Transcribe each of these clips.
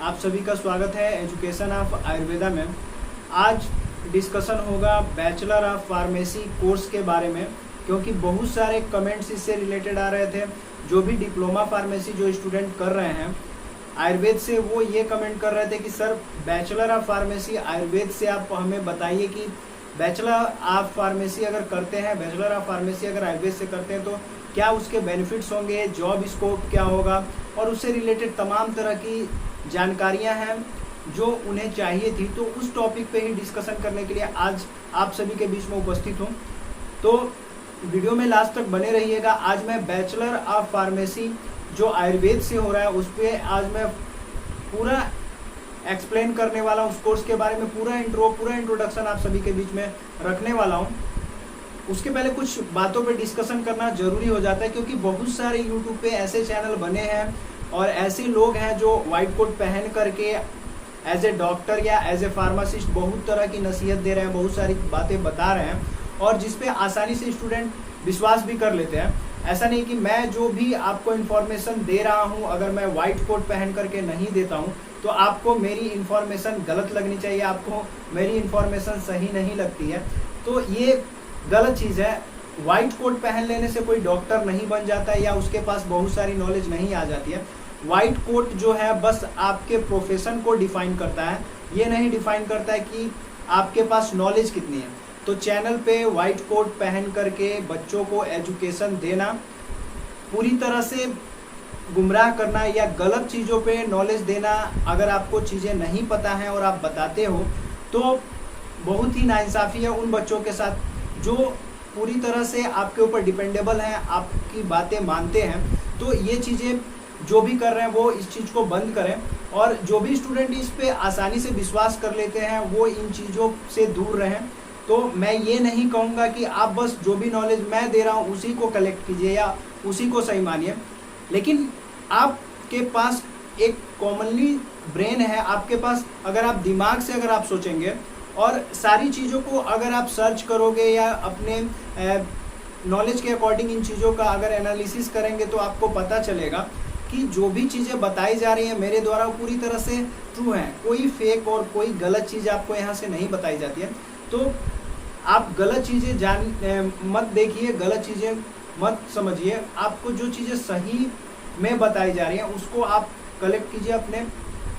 आप सभी का स्वागत है एजुकेशन ऑफ आयुर्वेदा में। आज डिस्कशन होगा बैचलर ऑफ फार्मेसी कोर्स के बारे में, क्योंकि बहुत सारे कमेंट्स इससे रिलेटेड आ रहे थे। जो भी डिप्लोमा फार्मेसी जो स्टूडेंट कर रहे हैं आयुर्वेद से, वो ये कमेंट कर रहे थे कि sir bachelor of pharmacy Ayurveda से आप हमें बताइए कि बैचलर ऑफ फार्मेसी अगर करते हैं, बैचलर ऑफ फार्मेसी अगर आयुर्वेद से करते हैं तो क्या उसके बेनिफिट्स होंगे, जॉब स्कोप क्या होगा, और उससे रिलेटेड तमाम तरह की जानकारियां हैं जो उन्हें चाहिए थी। तो उस टॉपिक पे ही डिस्कशन करने के लिए आज आप सभी के बीच में उपस्थित हूँ। तो वीडियो में लास्ट तक बने रहिएगा। आज मैं बैचलर ऑफ फार्मेसी जो आयुर्वेद से हो रहा है उस पर आज मैं पूरा एक्सप्लेन करने वाला हूँ। उस कोर्स के बारे में पूरा इंट्रोडक्शन आप सभी के बीच में रखने वाला हूँ। उसके पहले कुछ बातों पे डिस्कशन करना जरूरी हो जाता है, क्योंकि बहुत सारे यूट्यूब पे ऐसे चैनल बने हैं और ऐसे लोग हैं जो व्हाइट कोट पहन करके एज ए डॉक्टर या एज ए फार्मासिस्ट बहुत तरह की नसीहत दे रहे हैं, बहुत सारी बातें बता रहे हैं और जिसपे आसानी से स्टूडेंट विश्वास भी कर लेते हैं। ऐसा नहीं कि मैं जो भी आपको इन्फॉर्मेशन दे रहा हूँ, अगर मैं व्हाइट कोट पहन करके नहीं देता हूँ तो आपको मेरी इन्फॉर्मेशन गलत लगनी चाहिए, आपको मेरी इन्फॉर्मेशन सही नहीं लगती है। तो ये गलत चीज़ है। व्हाइट कोट पहन लेने से कोई डॉक्टर नहीं बन जाता है या उसके पास बहुत सारी नॉलेज नहीं आ जाती है। व्हाइट कोट जो है बस आपके प्रोफेशन को डिफाइन करता है, ये नहीं डिफाइन करता है कि आपके पास नॉलेज कितनी है। तो चैनल पे व्हाइट कोट पहन करके बच्चों को एजुकेशन देना, पूरी तरह से गुमराह करना या गलत चीज़ों पे नॉलेज देना, अगर आपको चीज़ें नहीं पता हैं और आप बताते हो तो बहुत ही नाइंसाफ़ी है उन बच्चों के साथ जो पूरी तरह से आपके ऊपर डिपेंडेबल हैं, आपकी बातें मानते हैं। तो ये चीज़ें जो भी कर रहे हैं वो इस चीज़ को बंद करें, और जो भी स्टूडेंट इस पे आसानी से विश्वास कर लेते हैं वो इन चीज़ों से दूर रहें। तो मैं ये नहीं कहूँगा कि आप बस जो भी नॉलेज मैं दे रहा हूँ उसी को कलेक्ट कीजिए या उसी को सही मानिए, लेकिन आपके पास एक कॉमनली ब्रेन है, आपके पास अगर आप दिमाग से अगर आप सोचेंगे और सारी चीज़ों को अगर आप सर्च करोगे या अपने नॉलेज के अकॉर्डिंग इन चीज़ों का अगर एनालिसिस करेंगे तो आपको पता चलेगा कि जो भी चीज़ें बताई जा रही हैं मेरे द्वारा वो पूरी तरह से ट्रू हैं। कोई फेक और कोई गलत चीज़ आपको यहाँ से नहीं बताई जाती है। तो आप गलत चीज़ें मत देखिए, गलत चीज़ें मत समझिए। आपको जो चीज़ें सही में बताई जा रही हैं उसको आप कलेक्ट कीजिए, अपने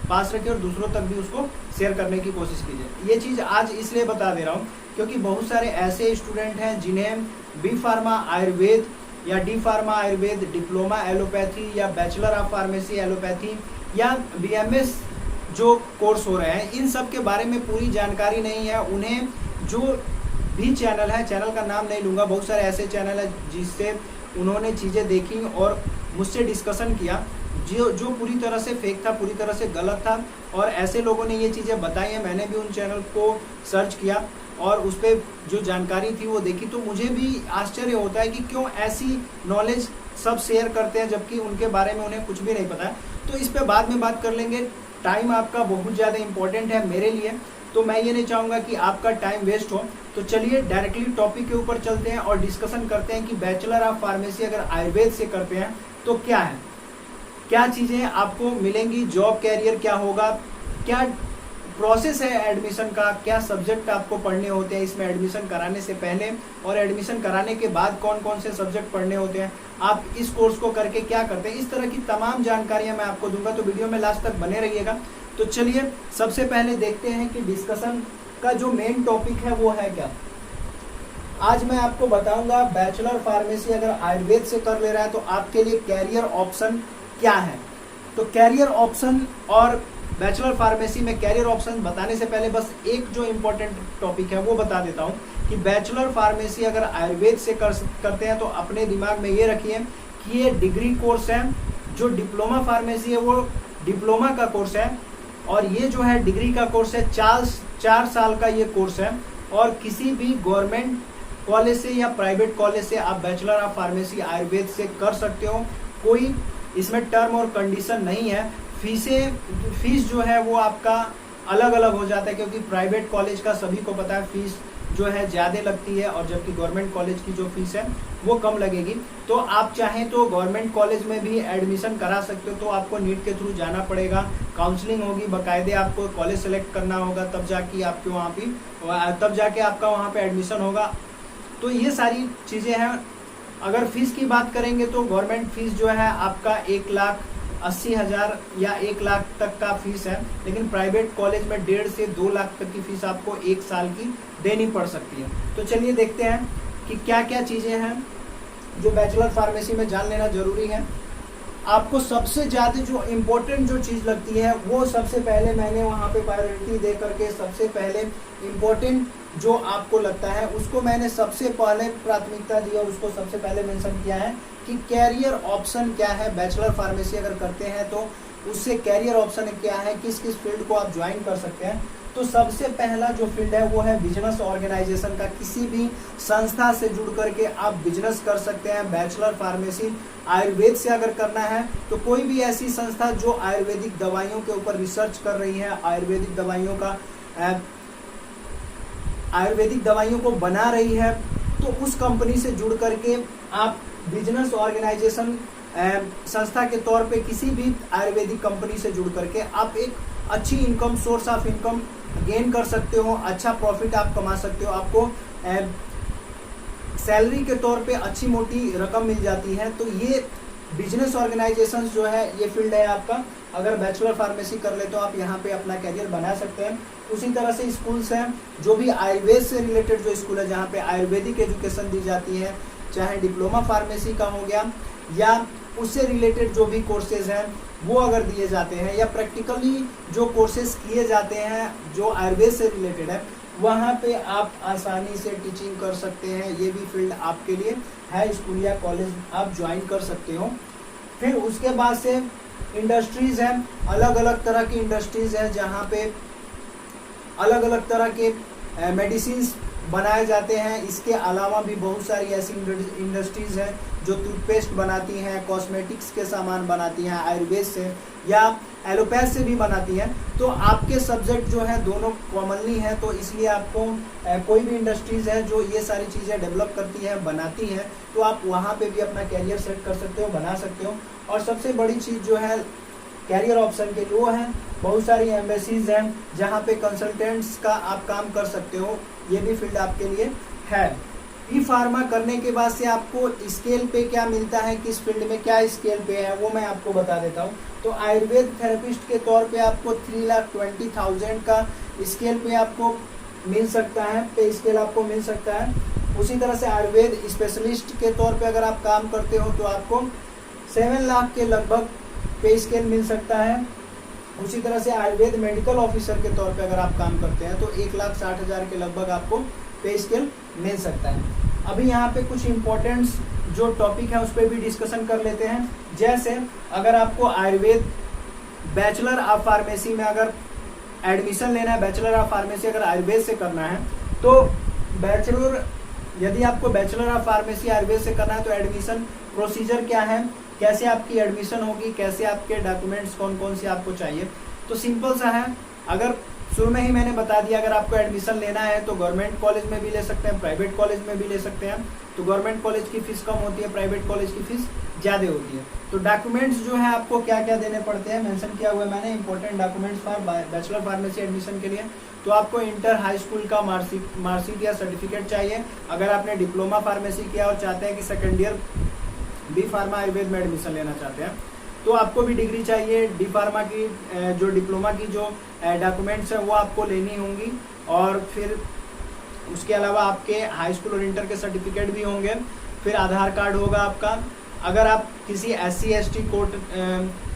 पास रखिए और दूसरों तक भी उसको शेयर करने की कोशिश कीजिए। ये चीज़ आज इसलिए बता दे रहा हूँ क्योंकि बहुत सारे ऐसे स्टूडेंट हैं जिन्हें बी फार्मा आयुर्वेद या D pharma Ayurveda, diploma allopathy या बैचलर ऑफ फार्मेसी एलोपैथी या बीएमएस जो कोर्स हो रहे हैं, इन सब के बारे में पूरी जानकारी नहीं है। उन्हें जो भी चैनल है, चैनल का नाम नहीं लूँगा, बहुत सारे ऐसे चैनल है जिससे उन्होंने चीज़ें देखी और मुझसे डिस्कशन किया जो पूरी तरह से फेक था, पूरी तरह से गलत था, और ऐसे लोगों ने ये चीज़ें बताई हैं। मैंने भी उन चैनल को सर्च किया और उस पर जो जानकारी थी वो देखी, तो मुझे भी आश्चर्य होता है कि क्यों ऐसी नॉलेज सब शेयर करते हैं जबकि उनके बारे में उन्हें कुछ भी नहीं पता है। तो इस पर बाद में बात कर लेंगे। टाइम आपका बहुत ज़्यादा इंपॉर्टेंट है मेरे लिए, तो मैं ये नहीं चाहूँगा कि आपका टाइम वेस्ट हो। तो चलिए डायरेक्टली टॉपिक के ऊपर चलते हैं और डिस्कशन करते हैं कि बैचलर ऑफ फार्मेसी अगर आयुर्वेद से करते हैं तो क्या है, क्या चीज़ें आपको मिलेंगी, जॉब कैरियर क्या होगा, क्या प्रोसेस है एडमिशन का, क्या सब्जेक्ट आपको पढ़ने होते हैं इसमें एडमिशन कराने से पहले, और एडमिशन कराने के बाद कौन कौन से सब्जेक्ट पढ़ने होते हैं, आप इस कोर्स को करके क्या करते हैं। इस तरह की तमाम जानकारियां मैं आपको दूंगा, तो वीडियो में लास्ट तक बने रहिएगा। तो चलिए सबसे पहले देखते हैं कि डिस्कशन का जो मेन टॉपिक है वो है क्या। आज मैं आपको बताऊंगा बैचलर फार्मेसी अगर आयुर्वेद से कर ले रहा है तो आपके लिए कैरियर ऑप्शन क्या है। तो कैरियर ऑप्शन और बैचलर फार्मेसी में कैरियर ऑप्शन बताने से पहले बस एक जो इम्पोर्टेंट टॉपिक है वो बता देता हूँ कि बैचलर फार्मेसी अगर आयुर्वेद से करते हैं तो अपने दिमाग में ये रखिए कि ये डिग्री कोर्स है। जो डिप्लोमा फार्मेसी है वो डिप्लोमा का कोर्स है और ये जो है डिग्री का कोर्स है। 4 साल का ये कोर्स है और किसी भी गवर्नमेंट कॉलेज से या प्राइवेट कॉलेज से आप बैचलर ऑफ फार्मेसी आयुर्वेद से कर सकते हो। कोई इसमें टर्म और कंडीशन नहीं है। फीस जो है वो आपका अलग अलग हो जाता है, क्योंकि प्राइवेट कॉलेज का सभी को पता है फीस जो है ज़्यादा लगती है, और जबकि गवर्नमेंट कॉलेज की जो फीस है वो कम लगेगी। तो आप चाहें तो गवर्नमेंट कॉलेज में भी एडमिशन करा सकते हो, तो आपको नीट के थ्रू जाना पड़ेगा, काउंसलिंग होगी, बाकायदे आपको कॉलेज सेलेक्ट करना होगा, तब जाके आपका वहाँ पे एडमिशन होगा। तो ये सारी चीज़ें हैं। अगर फीस की बात करेंगे तो गवर्नमेंट फीस जो है आपका 1,80,000 या 1 लाख तक का फीस है, लेकिन प्राइवेट कॉलेज में 1.5 से 2 लाख तक की फीस आपको 1 साल की देनी पड़ सकती है। तो चलिए देखते हैं कि क्या क्या चीज़ें हैं जो बैचलर फार्मेसी में जान लेना ज़रूरी है। आपको सबसे ज़्यादा जो इम्पोर्टेंट जो चीज़ लगती है वो सबसे पहले मैंने वहाँ पे प्रायोरिटी दे करके सबसे पहले इम्पोर्टेंट जो आपको लगता है उसको मैंने सबसे पहले प्राथमिकता दी और उसको सबसे पहले मेंशन किया है कि कैरियर ऑप्शन क्या है। बैचलर फार्मेसी अगर करते हैं तो उससे कैरियर ऑप्शन क्या है, किस किस फील्ड को आप ज्वाइन कर सकते हैं। तो सबसे पहला जो फील्ड है वो है बिजनेस ऑर्गेनाइजेशन का। किसी भी संस्था से जुड़ करके आप बिजनेस कर सकते हैं। बैचलर फार्मेसी आयुर्वेद से अगर करना है तो कोई भी ऐसी संस्था जो आयुर्वेदिक दवाइयों के ऊपर रिसर्च कर रही है, आयुर्वेदिक दवाइयों को बना रही है, तो उस कंपनी से जुड़ करके आप बिजनेस ऑर्गेनाइजेशन संस्था के तौर पे किसी भी आयुर्वेदिक कंपनी से जुड़ करके आप एक अच्छी income, source of income gain कर सकते हो, अच्छा प्रॉफिट आप कमा सकते हो। आपको सैलरी के तौर पे अच्छी मोटी रकम मिल जाती है। तो ये बिजनेस ऑर्गेनाइजेशन जो है ये फील्ड है आपका। अगर बैचलर फार्मेसी कर ले तो आप यहाँ पे अपना कैरियर बना सकते हैं। उसी तरह से स्कूल्स हैं जो भी आयुर्वेद से रिलेटेड जो स्कूल है जहाँ पे आयुर्वेदिक एजुकेशन दी जाती है, चाहे डिप्लोमा फार्मेसी का हो गया या उससे रिलेटेड जो भी कोर्सेज हैं वो अगर दिए जाते हैं, या प्रैक्टिकली जो कोर्सेज किए जाते हैं जो आयुर्वेद से रिलेटेड है, वहाँ पे आप आसानी से टीचिंग कर सकते हैं। ये भी फील्ड आपके लिए है, स्कूल या कॉलेज आप ज्वाइन कर सकते हो। फिर उसके बाद से इंडस्ट्रीज हैं, अलग अलग तरह की इंडस्ट्रीज हैं जहाँ पे अलग अलग तरह के मेडिसिन बनाए जाते हैं। इसके अलावा भी बहुत सारी ऐसी इंडस्ट्रीज हैं जो टूथपेस्ट बनाती हैं, कॉस्मेटिक्स के सामान बनाती हैं आयुर्वेद से, या एलोपैथ से भी बनाती हैं। तो आपके सब्जेक्ट जो है दोनों कॉमनली हैं, तो इसलिए आपको कोई भी इंडस्ट्रीज है जो ये सारी चीज़ें डेवलप करती है, बनाती है, तो आप वहाँ पे भी अपना कैरियर सेट कर सकते हो, बना सकते हो। और सबसे बड़ी चीज़ जो है कैरियर ऑप्शन के लिए वो है, बहुत सारी एम्बेसीज हैं जहाँ पे कंसल्टेंट्स का आप काम कर सकते हो। ये भी फील्ड आपके लिए है। ई फार्मा करने के बाद से आपको स्केल पे क्या मिलता है, किस फील्ड में क्या स्केल पे है, वो मैं आपको बता देता हूँ। तो आयुर्वेद थेरेपिस्ट के तौर पे आपको 3,20,000 का स्केल पे आपको मिल सकता है, पे स्केल आपको मिल सकता है। उसी तरह से आयुर्वेद स्पेशलिस्ट के तौर पे अगर आप काम करते हो तो आपको 7 लाख के लगभग पे स्केल मिल सकता है। उसी तरह से आयुर्वेद मेडिकल ऑफिसर के तौर पे अगर आप काम करते हैं तो 1,60,000 के लगभग आपको पे स्केल मिल सकता है। अभी यहाँ पे कुछ इम्पोर्टेंट्स जो टॉपिक है उस पर भी डिस्कशन कर लेते हैं। जैसे अगर आपको आयुर्वेद बैचलर ऑफ फार्मेसी में अगर एडमिशन लेना है, बैचलर ऑफ फार्मेसी अगर आयुर्वेद से करना है, तो यदि आपको बैचलर ऑफ फार्मेसी आयुर्वेद से करना है तो एडमिशन प्रोसीजर क्या है, कैसे आपकी एडमिशन होगी, कैसे आपके डॉक्यूमेंट्स कौन कौन से आपको चाहिए। तो सिंपल सा है, अगर शुरू में ही मैंने बता दिया, अगर आपको एडमिशन लेना है तो गवर्नमेंट कॉलेज में भी ले सकते हैं, प्राइवेट कॉलेज में भी ले सकते हैं। तो गवर्नमेंट कॉलेज की फीस कम होती है, प्राइवेट कॉलेज की फीस ज़्यादा होती है। तो डॉक्यूमेंट्स जो है आपको क्या क्या देने पड़ते हैं मेंशन किया हुआ है मैंने, important documents for bachelor pharmacy admission के लिए। तो आपको इंटर हाई स्कूल का मार्कशीट या सर्टिफिकेट चाहिए। अगर आपने डिप्लोमा फार्मेसी किया और चाहते हैं कि second year B pharma Ayurveda में एडमिशन लेना चाहते हैं तो आपको भी डिग्री चाहिए। डी फार्मा की जो डिप्लोमा की जो डॉक्यूमेंट्स हैं वो आपको लेनी होंगी। और फिर उसके अलावा आपके हाई स्कूल और इंटर के सर्टिफिकेट भी होंगे। फिर आधार कार्ड होगा आपका। अगर आप किसी SC ST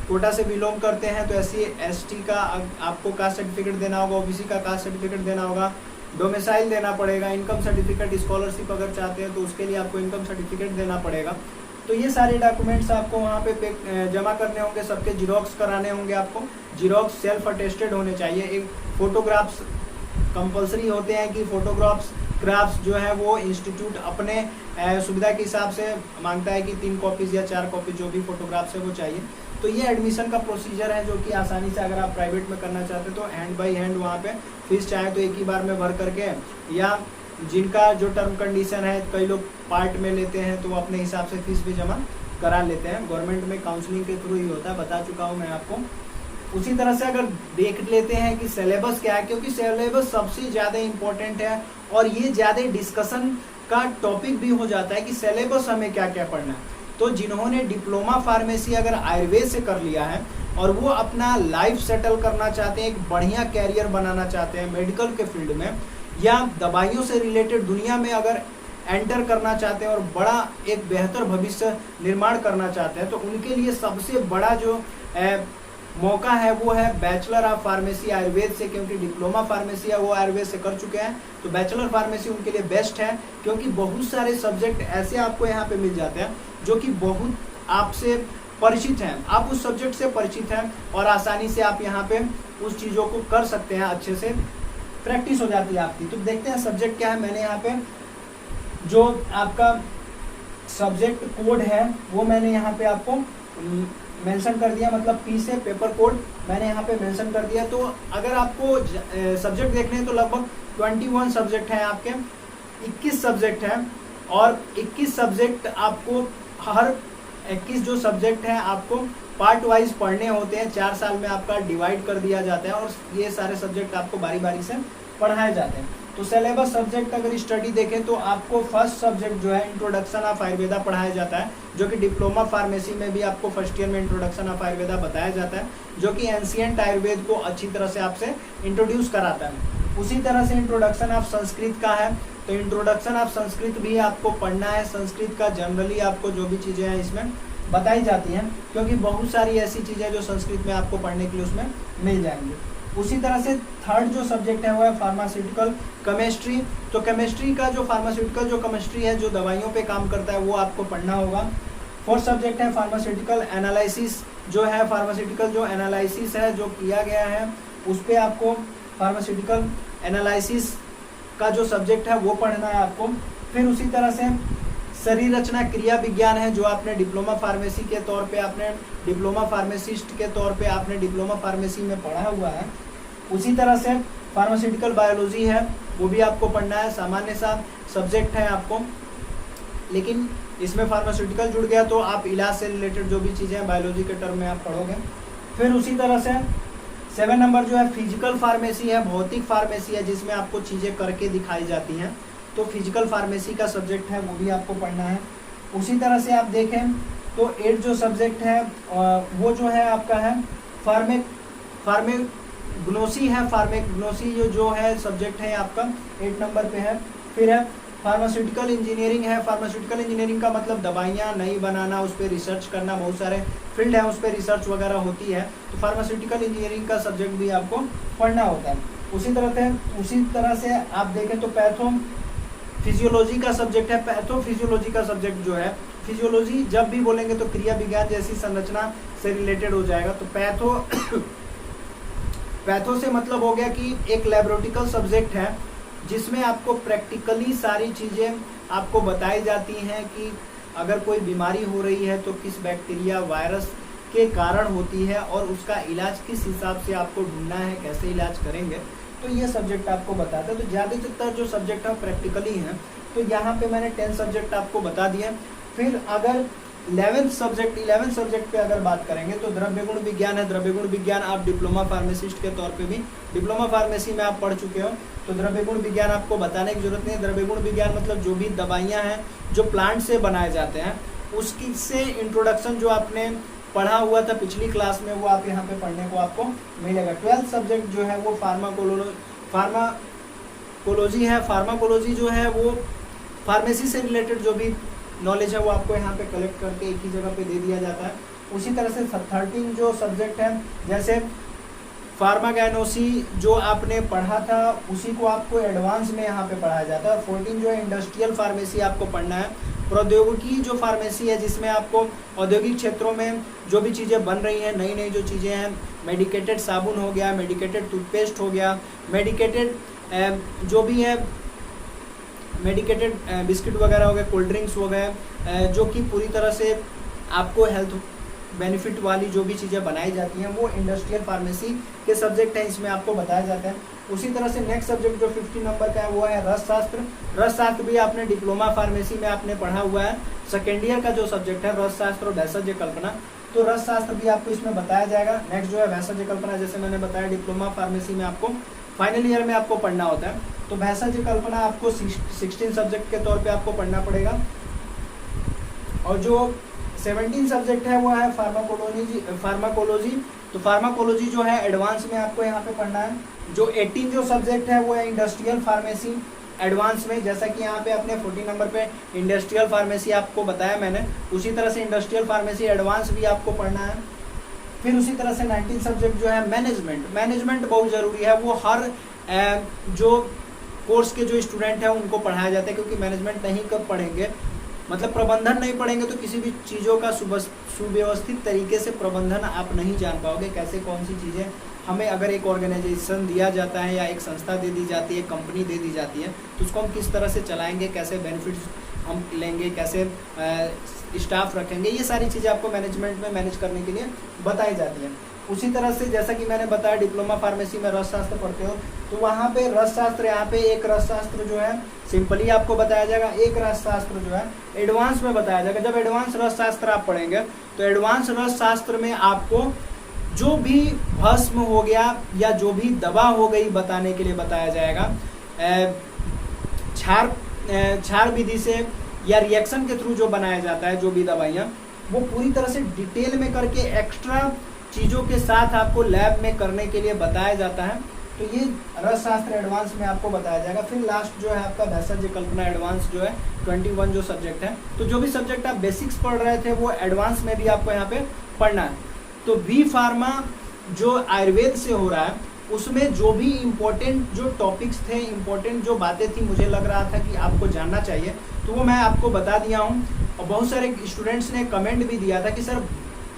कोटा से बिलोंग करते हैं तो SC ST का आपको कास्ट सर्टिफिकेट देना होगा, OBC का कास्ट सर्टिफिकेट देना होगा, डोमिसाइल देना पड़ेगा, इनकम सर्टिफिकेट, स्कॉलरशिप अगर चाहते हैं तो उसके लिए आपको इनकम सर्टिफिकेट देना पड़ेगा। तो ये सारे डॉक्यूमेंट्स आपको वहाँ पे जमा करने होंगे, सबके जीरोक्स कराने होंगे आपको। जीरोक्स सेल्फ अटेस्टेड होने चाहिए। एक फोटोग्राफ्स कंपलसरी होते हैं कि फोटोग्राफ्स जो है वो इंस्टीट्यूट अपने सुविधा के हिसाब से मांगता है कि 3 कॉपीज़ या 4 कॉपी जो भी फोटोग्राफ्स है वो चाहिए। तो ये एडमिशन का प्रोसीजर है जो कि आसानी से अगर आप प्राइवेट में करना चाहते हैं तो हैंड बाई हैंड वहाँ पे फीस चाहे तो एक ही बार में भर करके या जिनका जो टर्म कंडीशन है, कई लोग पार्ट में लेते हैं तो वो अपने हिसाब से फीस भी जमा करा लेते हैं। गवर्नमेंट में काउंसलिंग के थ्रू ही होता है, बता चुका हूँ मैं आपको। उसी तरह से अगर देख लेते हैं कि सिलेबस क्या है, क्योंकि सिलेबस सबसे ज़्यादा इम्पोर्टेंट है और ये ज़्यादा डिस्कशन का टॉपिक भी हो जाता है कि सिलेबस हमें क्या क्या पढ़ना है। तो जिन्होंने डिप्लोमा फार्मेसी अगर आयुर्वेद से कर लिया है और वो अपना लाइफ सेटल करना चाहते हैं, एक बढ़िया कैरियर बनाना चाहते हैं मेडिकल के फील्ड में, या दवाइयों से रिलेटेड दुनिया में अगर एंटर करना चाहते हैं और बड़ा एक बेहतर भविष्य निर्माण करना चाहते हैं, तो उनके लिए सबसे बड़ा जो मौका है वो है बैचलर ऑफ फार्मेसी आयुर्वेद से। क्योंकि डिप्लोमा फार्मेसी है वो आयुर्वेद से कर चुके हैं, तो बैचलर फार्मेसी उनके लिए बेस्ट है। क्योंकि बहुत सारे सब्जेक्ट ऐसे आपको यहाँ पे मिल जाते हैं जो कि बहुत आपसे परिचित हैं, आप उस सब्जेक्ट से परिचित हैं और आसानी से आप यहाँ पे उस चीज़ों को कर सकते हैं, अच्छे से प्रैक्टिस हो जाती है आपकी। तो देखते हैं सब्जेक्ट क्या है। मैंने यहाँ पे जो आपका सब्जेक्ट कोड है वो मैंने यहाँ पे आपको मेंशन कर दिया, मतलब पी से पेपर कोड मैंने यहाँ पे मेंशन कर दिया। तो अगर आपको सब्जेक्ट देखने हैं तो लगभग 21 सब्जेक्ट हैं आपके, 21 सब्जेक्ट हैं और 21 सब्जेक्ट आपको हर 21 जो सब्जेक्ट हैं आपको पार्ट वाइज पढ़ने होते हैं। 4 साल में आपका डिवाइड कर दिया जाता है और ये सारे सब्जेक्ट आपको बारी बारी से पढ़ाए जाते हैं। तो सिलेबस सब्जेक्ट अगर स्टडी देखें तो आपको फर्स्ट सब्जेक्ट जो है इंट्रोडक्शन ऑफ आयुर्वेदा पढ़ाया जाता है, जो कि डिप्लोमा फार्मेसी में भी आपको फर्स्ट ईयर में इंट्रोडक्शन ऑफ आयुर्वेदा बताया जाता है, जो कि एंशिएंट आयुर्वेद को अच्छी तरह से आपसे इंट्रोड्यूस कराता है। उसी तरह से इंट्रोडक्शन ऑफ संस्कृत का है, तो इंट्रोडक्शन ऑफ संस्कृत भी आपको पढ़ना है। संस्कृत का जनरली आपको जो भी चीज़ें हैं इसमें बताई जाती हैं, क्योंकि बहुत सारी ऐसी चीज़ें जो संस्कृत में आपको पढ़ने के लिए उसमें मिल जाएंगी। उसी तरह से थर्ड जो सब्जेक्ट है वो है फार्मास्यूटिकल केमिस्ट्री। तो केमिस्ट्री का जो फार्मास्यूटिकल जो केमिस्ट्री है, जो दवाइयों पे काम करता है, वो आपको पढ़ना होगा। फोर्थ सब्जेक्ट है फार्मास्यूटिकल एनालिसिस, जो है फार्मास्यूटिकल जो एनालिसिस है जो किया गया है उस पर आपको फार्मास्यूटिकल एनालिसिस का जो सब्जेक्ट है वो पढ़ना है आपको। फिर उसी तरह से शरीर रचना क्रिया विज्ञान है, जो आपने डिप्लोमा फार्मेसी के तौर पे, आपने डिप्लोमा फार्मासिस्ट के तौर पे आपने डिप्लोमा फार्मेसी में पढ़ा हुआ है। उसी तरह से फार्मास्यूटिकल बायोलॉजी है, वो भी आपको पढ़ना है। सामान्य सा सब्जेक्ट है आपको, लेकिन इसमें फार्मास्यूटिकल जुड़ गया तो आप इलाज से रिलेटेड जो भी चीज़ें हैं बायोलॉजी के टर्म में आप पढ़ोगे। फिर उसी तरह से 7 नंबर जो है फिजिकल फार्मेसी है, भौतिक फार्मेसी है, जिसमें आपको चीज़ें करके दिखाई जाती हैं। तो फिजिकल फार्मेसी का सब्जेक्ट है वो भी आपको पढ़ना है। उसी तरह से आप देखें तो 8 जो सब्जेक्ट है वो जो है आपका है फार्मेग्नोसी है। फार्मेग्नोसी जो है सब्जेक्ट है आपका 8 नंबर पे है। फिर है फार्मास्यूटिकल इंजीनियरिंग है। फार्मास्यूटिकल इंजीनियरिंग का मतलब दवाइयाँ नई बनाना, उस पर रिसर्च करना, बहुत सारे फील्ड है उस पर रिसर्च वगैरह होती है। तो फार्मास्यूटिकल इंजीनियरिंग का सब्जेक्ट भी आपको पढ़ना होता है। उसी तरह से आप देखें तो पैथो फिजियोलॉजी का सब्जेक्ट है। पैथोफिजियोलॉजी का सब्जेक्ट जो है, फिजियोलॉजी जब भी बोलेंगे तो क्रिया विज्ञान जैसी संरचना से रिलेटेड हो जाएगा। तो पैथो से मतलब हो गया कि एक लैबोरेटरिकल सब्जेक्ट है जिसमें आपको प्रैक्टिकली सारी चीज़ें आपको बताई जाती हैं कि अगर कोई बीमारी हो रही है तो किस बैक्टीरिया वायरस के कारण होती है और उसका इलाज किस हिसाब से आपको ढूंढना है, कैसे इलाज करेंगे। तो ये सब्जेक्ट आपको बताता है। तो ज़्यादातर जो सब्जेक्ट है प्रैक्टिकली हैं। तो यहाँ पे मैंने 10 सब्जेक्ट आपको बता दिए। फिर अगर 11 सब्जेक्ट पे अगर बात करेंगे तो द्रव्य गुण विज्ञान है। द्रव्य गुण विज्ञान आप डिप्लोमा फार्मासिस्ट के तौर पे भी डिप्लोमा फार्मेसी में आप पढ़ चुके हो, तो द्रव्य गुण विज्ञान आपको बताने की जरूरत नहीं है। द्रव्य गुण विज्ञान मतलब जो भी दवाइयाँ हैं जो प्लांट से बनाए जाते हैं उसकी से इंट्रोडक्शन जो आपने पढ़ा हुआ था पिछली क्लास में, वो आप यहाँ पे पढ़ने को आपको मिलेगा। 12th सब्जेक्ट जो है वो फार्माकोलॉजी है। फार्माकोलॉजी जो है वो फार्मेसी से रिलेटेड जो भी नॉलेज है वो आपको यहाँ पे कलेक्ट करके एक ही जगह पे दे दिया जाता है। उसी तरह से 13 जो सब्जेक्ट है, जैसे फार्मागैनोसी जो आपने पढ़ा था उसी को आपको एडवांस में यहाँ पे पढ़ाया जाता है। 14 जो है इंडस्ट्रियल फार्मेसी आपको पढ़ना है। प्रौद्योगिकी जो फार्मेसी है जिसमें आपको औद्योगिक क्षेत्रों में जो भी चीज़ें बन रही हैं, नई नई जो चीज़ें हैं, मेडिकेटेड साबुन हो गया, मेडिकेटेड टूथपेस्ट हो गया, मेडिकेटेड जो भी है मेडिकेटेड बिस्किट वगैरह हो गए, कोल्ड ड्रिंक्स हो गए, जो कि पूरी तरह से आपको बेनिफिट वाली जो भी चीज़ें बनाई जाती हैं वो इंडस्ट्रियल फार्मेसी के सब्जेक्ट हैं, इसमें आपको बताया जाता है। उसी तरह से नेक्स्ट सब्जेक्ट जो 50 नंबर का है वो है रसशास्त्र। रसशास्त्र भी आपने डिप्लोमा फार्मेसी में आपने पढ़ा हुआ है, सेकेंड ईयर का जो सब्जेक्ट है रसशास्त्र और वैषज्य कल्पना, तो रसशास्त्र भी आपको इसमें बताया जाएगा। नेक्स्ट जो है वैषज्य कल्पना, जैसे मैंने बताया डिप्लोमा फार्मेसी में आपको फाइनल ईयर में आपको पढ़ना होता है, तो वैषज्य कल्पना आपको 16 सब्जेक्ट के तौर पे आपको पढ़ना पड़ेगा। और जो 17 सब्जेक्ट है वो है फार्माकोलॉजी। तो फार्माकोलॉजी जो है एडवांस में आपको यहाँ पे पढ़ना है। जो 18 जो सब्जेक्ट है वो है इंडस्ट्रियल फार्मेसी एडवांस में, जैसा कि यहाँ पे अपने 40 नंबर पे इंडस्ट्रियल फार्मेसी आपको बताया मैंने, उसी तरह से इंडस्ट्रियल फार्मेसी एडवांस भी आपको पढ़ना है। फिर उसी तरह से 19 सब्जेक्ट जो है मैनेजमेंट बहुत ज़रूरी है, वो हर जो कोर्स के जो स्टूडेंट हैं उनको पढ़ाया जाता है, क्योंकि मैनेजमेंट नहीं कब पढ़ेंगे, मतलब प्रबंधन नहीं पढ़ेंगे तो किसी भी चीज़ों का सुव्यवस्थित तरीके से प्रबंधन आप नहीं जान पाओगे, कैसे कौन सी चीज़ें हमें अगर एक ऑर्गेनाइजेशन दिया जाता है या एक संस्था दे दी जाती है, कंपनी दे दी जाती है, तो उसको हम किस तरह से चलाएंगे, कैसे बेनिफिट्स हम लेंगे, कैसे स्टाफ रखेंगे, ये सारी चीज़ें आपको मैनेजमेंट में मैनेज करने के लिए बताई जाती हैं। उसी तरह से जैसा कि मैंने बताया डिप्लोमा फार्मेसी में रसशास्त्र पढ़ते हो, तो वहाँ पे रसशास्त्र, यहाँ पे एक रसशास्त्र जो है सिंपली आपको बताया जाएगा, एक रसशास्त्र जो है एडवांस में बताया जाएगा। जब एडवांस रसशास्त्र आप पढ़ेंगे तो एडवांस रसशास्त्र में आपको जो भी भस्म हो गया या जो भी दवा हो गई बताने के लिए बताया जाएगा, क्षार विधि से या रिएक्शन के थ्रू जो बनाया जाता है जो भी दवाइयाँ, वो पूरी तरह से डिटेल में करके एक्स्ट्रा चीज़ों के साथ आपको लैब में करने के लिए बताया जाता है। तो ये रसशास्त्र एडवांस में आपको बताया जाएगा। फिर लास्ट जो है आपका वैषज्य कल्पना एडवांस जो है 21 जो सब्जेक्ट है, तो जो भी सब्जेक्ट आप बेसिक्स पढ़ रहे थे वो एडवांस में भी आपको यहाँ पे पढ़ना है। तो बी फार्मा जो आयुर्वेद से हो रहा है उसमें जो भी इम्पोर्टेंट जो टॉपिक्स थे, इम्पोर्टेंट जो बातें थी, मुझे लग रहा था कि आपको जानना चाहिए, तो वो मैं आपको बता दिया हूँ। और बहुत सारे स्टूडेंट्स ने कमेंट भी दिया था कि sir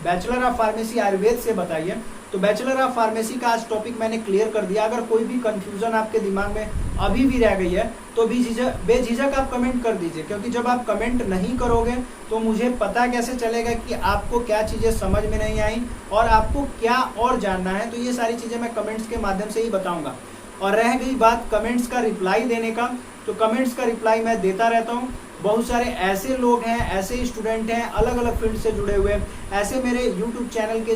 bachelor of pharmacy Ayurveda से बताइए, तो बैचलर ऑफ फार्मेसी का आज टॉपिक मैंने क्लियर कर दिया। अगर कोई भी कंफ्यूजन आपके दिमाग में अभी भी रह गई है तो बेझिझक आप कमेंट कर दीजिए, क्योंकि जब आप कमेंट नहीं करोगे तो मुझे पता कैसे चलेगा कि आपको क्या चीज़ें समझ में नहीं आई और आपको क्या और जानना है। तो ये सारी चीज़ें मैं कमेंट्स के माध्यम से ही बताऊँगा। और रह गई बात कमेंट्स का रिप्लाई देने का, तो कमेंट्स का रिप्लाई मैं देता रहता हूँ। बहुत सारे ऐसे लोग हैं, ऐसे स्टूडेंट हैं अलग अलग फील्ड से जुड़े हुए, ऐसे मेरे यूट्यूब चैनल के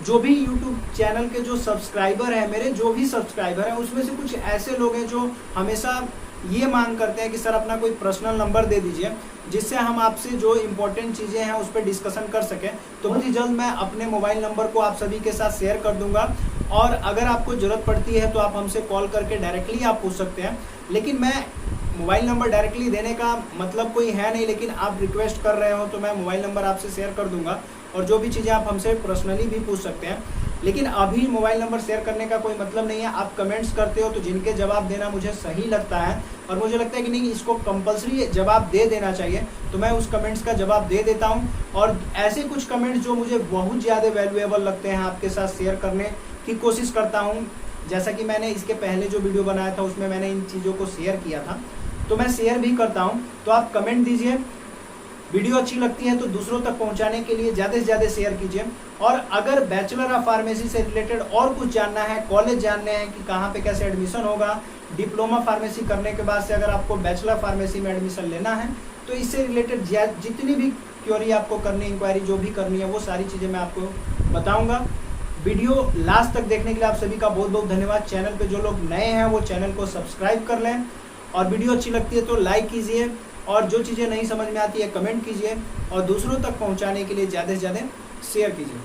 जो भी यूट्यूब चैनल के जो सब्सक्राइबर हैं, मेरे जो भी सब्सक्राइबर हैं उसमें से कुछ ऐसे लोग हैं जो हमेशा ये मांग करते हैं कि सर अपना कोई पर्सनल नंबर दे दीजिए जिससे हम आपसे जो इम्पोर्टेंट चीज़ें हैं उस पर डिस्कशन कर सकें। तो बहुत ही जल्द मैं अपने मोबाइल नंबर को आप सभी के साथ शेयर कर दूंगा, और अगर आपको ज़रूरत पड़ती है तो आप हमसे कॉल करके डायरेक्टली आप पूछ सकते हैं। लेकिन मैं मोबाइल नंबर डायरेक्टली देने का मतलब कोई है नहीं, लेकिन आप रिक्वेस्ट कर रहे हो तो मैं मोबाइल नंबर आपसे शेयर कर दूंगा, और जो भी चीज़ें आप हमसे पर्सनली भी पूछ सकते हैं। लेकिन अभी मोबाइल नंबर शेयर करने का कोई मतलब नहीं है। आप कमेंट्स करते हो तो जिनके जवाब देना मुझे सही लगता है और मुझे लगता है कि नहीं इसको कंपलसरी जवाब दे देना चाहिए, तो मैं उस कमेंट्स का जवाब दे देता हूं। और ऐसे कुछ कमेंट्स जो मुझे बहुत ज़्यादा वैल्यूएबल लगते हैं आपके साथ शेयर करने की कोशिश करता हूँ। जैसा कि मैंने इसके पहले जो वीडियो बनाया था उसमें मैंने इन चीज़ों को शेयर किया था, तो मैं शेयर भी करता हूँ। तो आप कमेंट दीजिए, वीडियो अच्छी लगती है तो दूसरों तक पहुंचाने के लिए ज़्यादा से ज़्यादा शेयर कीजिए। और अगर बैचलर ऑफ फार्मेसी से रिलेटेड और कुछ जानना है, कॉलेज जानने हैं कि कहाँ पे कैसे एडमिशन होगा, डिप्लोमा फार्मेसी करने के बाद से अगर आपको बैचलर फार्मेसी में एडमिशन लेना है, तो इससे रिलेटेड जितनी भी क्वेरी आपको करनी, इंक्वायरी जो भी करनी है, वो सारी चीज़ें मैं आपको बताऊँगा। वीडियो लास्ट तक देखने के लिए आप सभी का बहुत बहुत धन्यवाद। चैनल पे जो लोग नए हैं वो चैनल को सब्सक्राइब कर लें, और वीडियो अच्छी लगती है तो लाइक कीजिए, और जो चीज़ें नहीं समझ में आती है कमेंट कीजिए, और दूसरों तक पहुंचाने के लिए ज़्यादा से ज़्यादा शेयर कीजिए।